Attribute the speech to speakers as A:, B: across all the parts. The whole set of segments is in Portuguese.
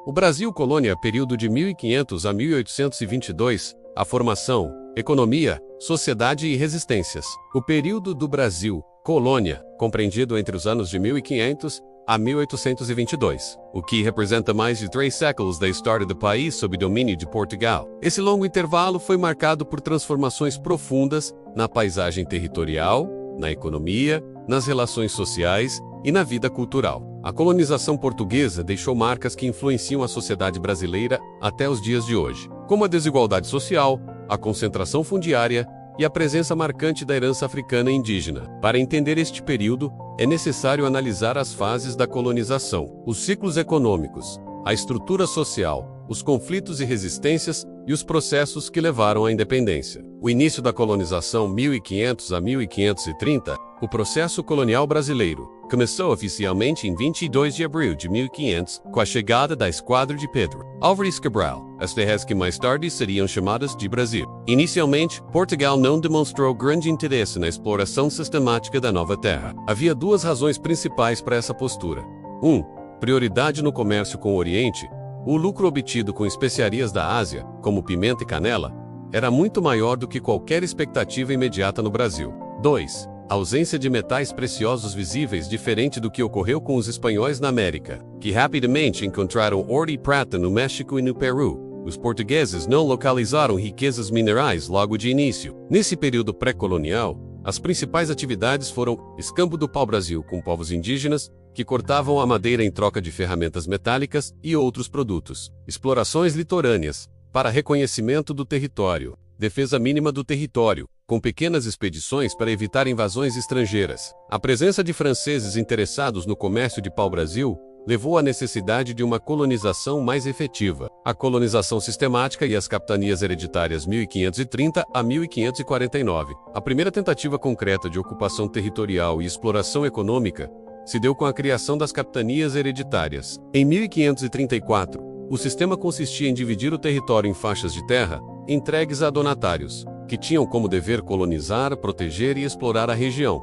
A: O Brasil Colônia, período de 1500 a 1822, a formação, economia, sociedade e resistências. O período do Brasil Colônia, compreendido entre os anos de 1500 a 1822, o que representa mais de 3 séculos da história do país sob domínio de Portugal. Esse longo intervalo foi marcado por transformações profundas na paisagem territorial, na economia, nas relações sociais e na vida cultural. A colonização portuguesa deixou marcas que influenciam a sociedade brasileira até os dias de hoje, como a desigualdade social, a concentração fundiária e a presença marcante da herança africana e indígena. Para entender este período, é necessário analisar as fases da colonização, os ciclos econômicos, a estrutura social, os conflitos e resistências e os processos que levaram à independência. O início da colonização 1500 a 1530, o processo colonial brasileiro, começou oficialmente em 22 de abril de 1500, com a chegada da esquadra de Pedro Álvares Cabral, as terras que mais tarde seriam chamadas de Brasil. Inicialmente, Portugal não demonstrou grande interesse na exploração sistemática da nova terra. Havia 2 razões principais para essa postura. 1. Prioridade no comércio com o Oriente. O lucro obtido com especiarias da Ásia, como pimenta e canela, era muito maior do que qualquer expectativa imediata no Brasil. 2. A ausência de metais preciosos visíveis, diferente do que ocorreu com os espanhóis na América, que rapidamente encontraram ouro e prata no México e no Peru. Os portugueses não localizaram riquezas minerais logo de início. Nesse período pré-colonial, as principais atividades foram escambo do pau-brasil com povos indígenas, que cortavam a madeira em troca de ferramentas metálicas e outros produtos. Explorações litorâneas, para reconhecimento do território. Defesa mínima do território, com pequenas expedições para evitar invasões estrangeiras. A presença de franceses interessados no comércio de pau-brasil levou à necessidade de uma colonização mais efetiva. A colonização sistemática e as capitanias hereditárias 1530 a 1549. A primeira tentativa concreta de ocupação territorial e exploração econômica se deu com a criação das capitanias hereditárias. Em 1534, o sistema consistia em dividir o território em faixas de terra, entregues a donatários, que tinham como dever colonizar, proteger e explorar a região.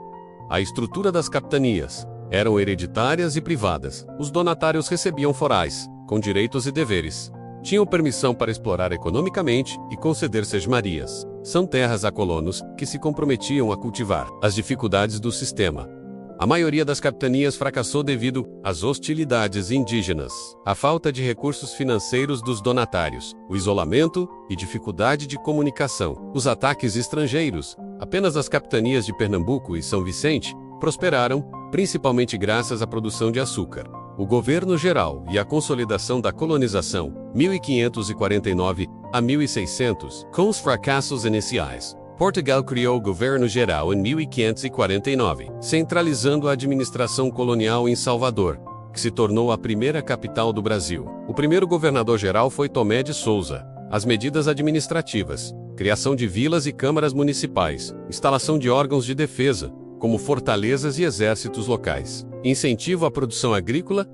A: A estrutura das capitanias eram hereditárias e privadas. Os donatários recebiam forais, com direitos e deveres. Tinham permissão para explorar economicamente e conceder sesmarias. São terras a colonos que se comprometiam a cultivar. As dificuldades do sistema. A maioria das capitanias fracassou devido às hostilidades indígenas, a falta de recursos financeiros dos donatários, o isolamento e dificuldade de comunicação. Os ataques estrangeiros. Apenas as capitanias de Pernambuco e São Vicente prosperaram, principalmente graças à produção de açúcar. O governo geral e a consolidação da colonização, 1549 a 1600, com os fracassos iniciais. Portugal criou o governo geral em 1549, centralizando a administração colonial em Salvador, que se tornou a primeira capital do Brasil. O primeiro governador-geral foi Tomé de Souza. As medidas administrativas, criação de vilas e câmaras municipais, instalação de órgãos de defesa, como fortalezas e exércitos locais, incentivo à produção agrícola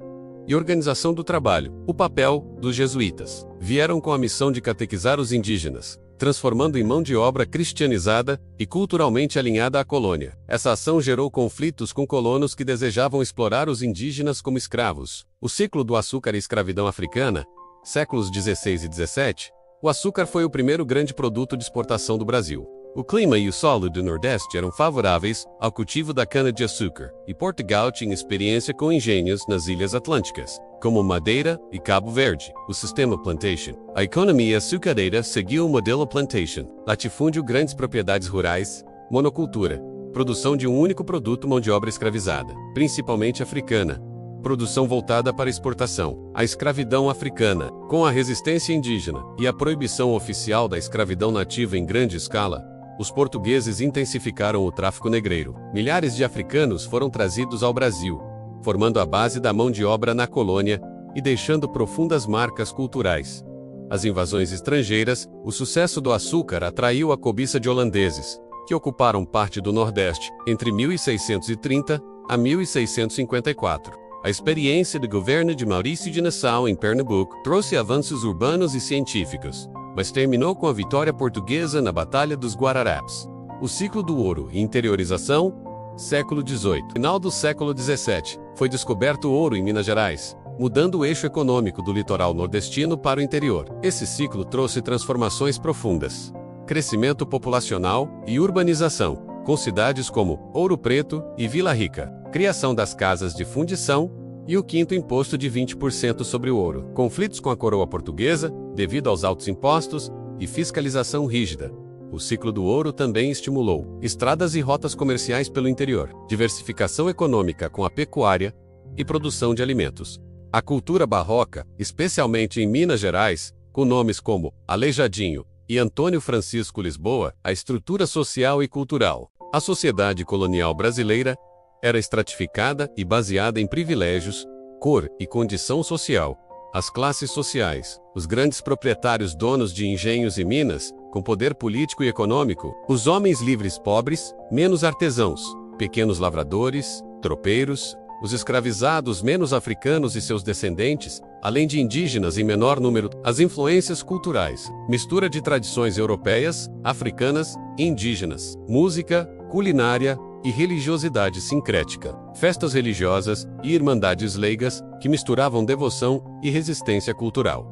A: e organização do trabalho. O papel dos jesuítas. Vieram com a missão de catequizar os indígenas, transformando em mão de obra cristianizada e culturalmente alinhada à colônia. Essa ação gerou conflitos com colonos que desejavam explorar os indígenas como escravos. O ciclo do açúcar e escravidão africana, séculos 16 e 17, o açúcar foi o primeiro grande produto de exportação do Brasil. O clima e o solo do Nordeste eram favoráveis ao cultivo da cana-de-açúcar, e Portugal tinha experiência com engenhos nas ilhas atlânticas, como Madeira e Cabo Verde. O sistema plantation. A economia açucareira seguiu o modelo plantation. Latifúndio, grandes propriedades rurais, monocultura, produção de um único produto, mão de obra escravizada, principalmente africana, produção voltada para exportação. A escravidão africana, com a resistência indígena e a proibição oficial da escravidão nativa em grande escala, os portugueses intensificaram o tráfico negreiro. Milhares de africanos foram trazidos ao Brasil, formando a base da mão de obra na colônia e deixando profundas marcas culturais. As invasões estrangeiras. O sucesso do açúcar atraiu a cobiça de holandeses, que ocuparam parte do Nordeste entre 1630 a 1654. A experiência do governo de Maurício de Nassau em Pernambuco trouxe avanços urbanos e científicos, mas terminou com a vitória portuguesa na Batalha dos Guararapes. O ciclo do ouro e interiorização, século XVIII. Final do século XVII, foi descoberto ouro em Minas Gerais, mudando o eixo econômico do litoral nordestino para o interior. Esse ciclo trouxe transformações profundas: crescimento populacional e urbanização, com cidades como Ouro Preto e Vila Rica, criação das casas de fundição e o quinto imposto de 20% sobre o ouro, conflitos com a coroa portuguesa, devido aos altos impostos e fiscalização rígida. O ciclo do ouro também estimulou estradas e rotas comerciais pelo interior, diversificação econômica com a pecuária e produção de alimentos. A cultura barroca, especialmente em Minas Gerais, com nomes como Aleijadinho e Antônio Francisco Lisboa, a estrutura social e cultural. A sociedade colonial brasileira era estratificada e baseada em privilégios, cor e condição social. As classes sociais, os grandes proprietários donos de engenhos e minas, com poder político e econômico, os homens livres pobres, menos artesãos, pequenos lavradores, tropeiros, os escravizados menos africanos e seus descendentes, além de indígenas em menor número, as influências culturais, mistura de tradições europeias, africanas e indígenas, música, culinária e religiosidade sincrética, festas religiosas e irmandades leigas que misturavam devoção e resistência cultural.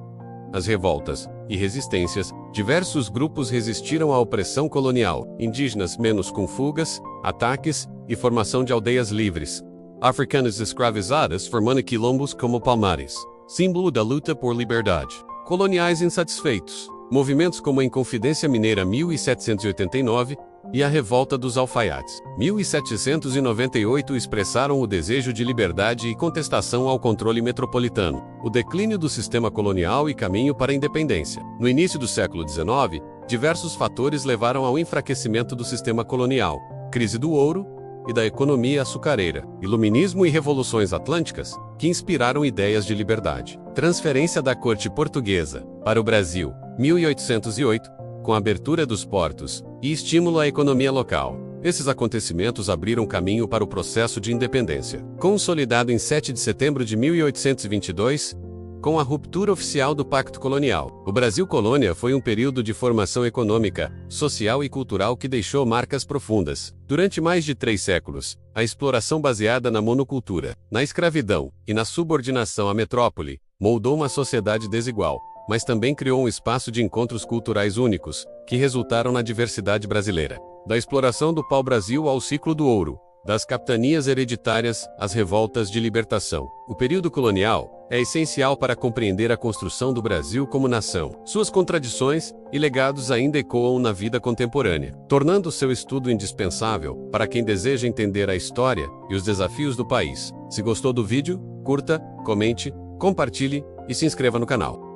A: As revoltas e resistências, diversos grupos resistiram à opressão colonial, indígenas menos com fugas, ataques e formação de aldeias livres. Africanas escravizadas formando quilombos como Palmares, símbolo da luta por liberdade. Coloniais insatisfeitos, movimentos como a Inconfidência Mineira 1789 e a Revolta dos Alfaiates, 1798 expressaram o desejo de liberdade e contestação ao controle metropolitano, o declínio do sistema colonial e caminho para a independência. No início do século XIX, diversos fatores levaram ao enfraquecimento do sistema colonial: crise do ouro e da economia açucareira, iluminismo e revoluções atlânticas, que inspiraram ideias de liberdade. Transferência da corte portuguesa para o Brasil, 1808, com a abertura dos portos e estímulo à economia local. Esses acontecimentos abriram caminho para o processo de independência, consolidado em 7 de setembro de 1822, com a ruptura oficial do Pacto Colonial. O Brasil Colônia foi um período de formação econômica, social e cultural que deixou marcas profundas. Durante mais de 3 séculos, a exploração baseada na monocultura, na escravidão e na subordinação à metrópole moldou uma sociedade desigual, mas também criou um espaço de encontros culturais únicos, que resultaram na diversidade brasileira. Da exploração do pau-brasil ao ciclo do ouro, das capitanias hereditárias às revoltas de libertação. O período colonial é essencial para compreender a construção do Brasil como nação. Suas contradições e legados ainda ecoam na vida contemporânea, tornando seu estudo indispensável para quem deseja entender a história e os desafios do país. Se gostou do vídeo, curta, comente, compartilhe e se inscreva no canal.